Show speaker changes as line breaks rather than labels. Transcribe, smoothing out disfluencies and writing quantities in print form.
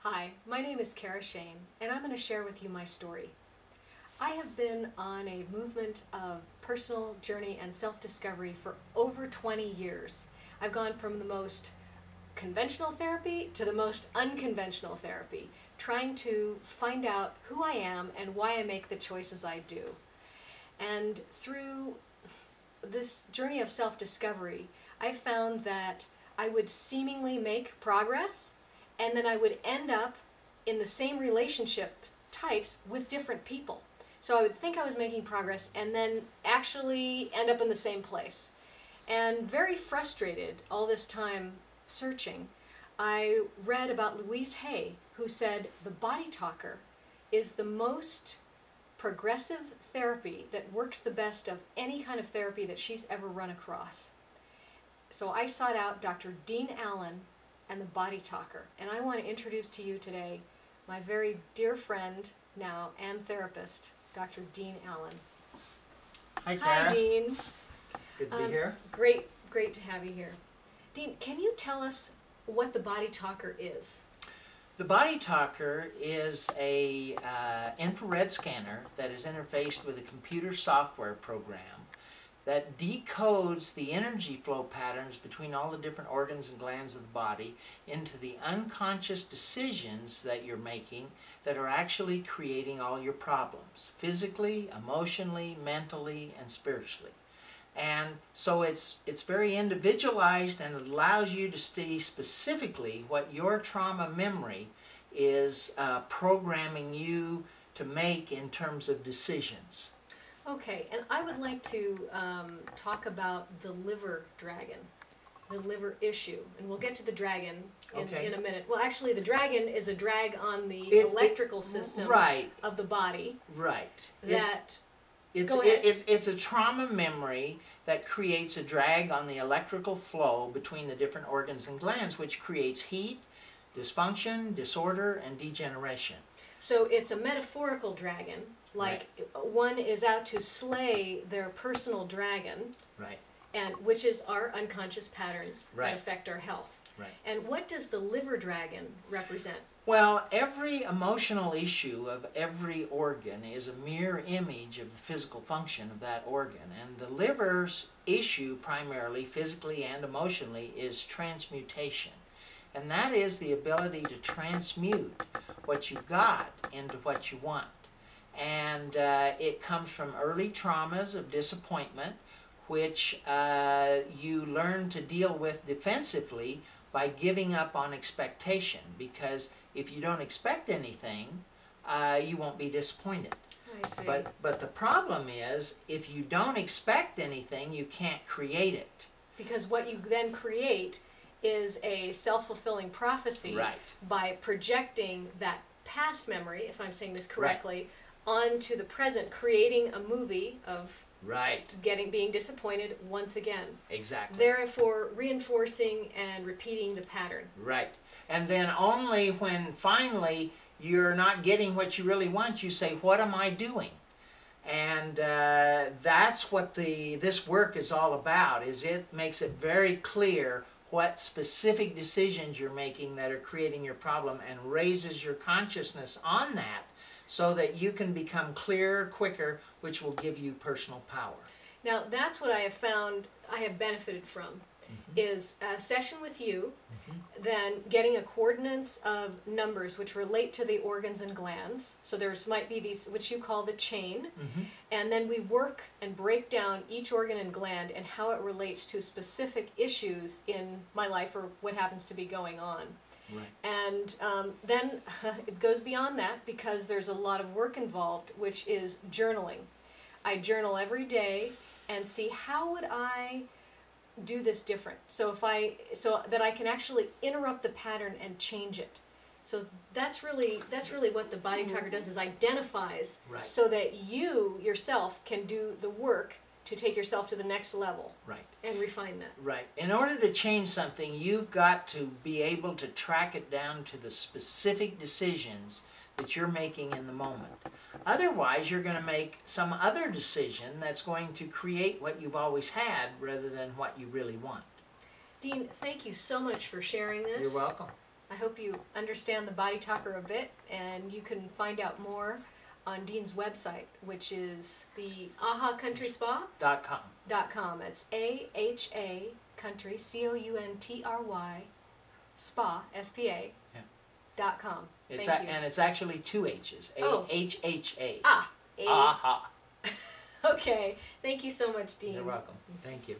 Hi, my name is Kara Shane, and I'm going to share with you my story. I have been on a movement of personal journey and self-discovery for over 20 years. I've gone from the most conventional therapy to the most unconventional therapy, trying to find out who I am and why I make the choices I do. And through this journey of self-discovery, I found that I would seemingly make progress, and then I would end up in the same relationship types with different people. So I would think I was making progress and then actually end up in the same place. And very frustrated all this time searching, I read about Louise Hay, who said the BodyTalker is the most progressive therapy that works the best of any kind of therapy that she's ever run across. So I sought out Dr. Dean Allen and the BodyTalker, and I want to introduce to you today my very dear friend now and therapist, Dr. Dean Allen.
Hi, Kara.
Hi, Dean.
Good to be here.
Great to have you here. Dean, can you tell us what the BodyTalker is?
The BodyTalker is a infrared scanner that is interfaced with a computer software program that decodes the energy flow patterns between all the different organs and glands of the body into the unconscious decisions that you're making that are actually creating all your problems, physically, emotionally, mentally, and spiritually. And so it's very individualized, and it allows you to see specifically what your trauma memory is programming you to make in terms of decisions.
Okay, and I would like to talk about the liver dragon, the liver issue, and we'll get to the dragon in a minute. Well, actually, the dragon is a drag on the electrical system of the body.
Right.
It's
a trauma memory that creates a drag on the electrical flow between the different organs and glands, which creates heat, dysfunction, disorder, and degeneration.
So it's a metaphorical dragon, like one is out to slay their personal dragon, and which is our unconscious patterns that affect our health. And what does the liver dragon represent?
Well, every emotional issue of every organ is a mirror image of the physical function of that organ. And the liver's issue, primarily physically and emotionally, is transmutation. And that is the ability to transmute what you got into what you want. And it comes from early traumas of disappointment, which you learn to deal with defensively by giving up on expectation, because if you don't expect anything, you won't be disappointed.
I see.
But the problem is, if you don't expect anything, you can't create it.
Because what you then create is a self-fulfilling prophecy by projecting that past memory, if I'm saying this correctly, onto the present, creating a movie of being disappointed once again.
Exactly.
Therefore, reinforcing and repeating the pattern. Right.
And then only when finally you're not getting what you really want, you say, what am I doing? And that's what this work is all about, is it makes it very clear what specific decisions you're making that are creating your problem, and raises your consciousness on that so that you can become clearer, quicker, which will give you personal power.
Now, that's what I have found I have benefited from, is a session with you, then getting a coordinates of numbers which relate to the organs and glands. So might be these, which you call the chain, and then we work and break down each organ and gland and how it relates to specific issues in my life or what happens to be going on. And then it goes beyond that, because there's a lot of work involved, which is journaling. I journal every day and see how would I do this different, so that I can actually interrupt the pattern and change it. So that's really what the BodyTalker does, is identifies so that you yourself can do the work to take yourself to the next level and refine that.
In order to change something, you've got to be able to track it down to the specific decisions that you're making in the moment. Otherwise, you're going to make some other decision that's going to create what you've always had rather than what you really want.
Dean, thank you so much for sharing this.
You're welcome.
I hope you understand the BodyTalker a bit, and you can find out more on Dean's website, which is the
.com.
It's AHA Country, COUNTRY, SPA, SPA,
Yeah.
.com.
And it's actually 2 H's. AHHA.
Ah.
AHA.
Okay. Thank you so much, Dean.
You're welcome. Thank you.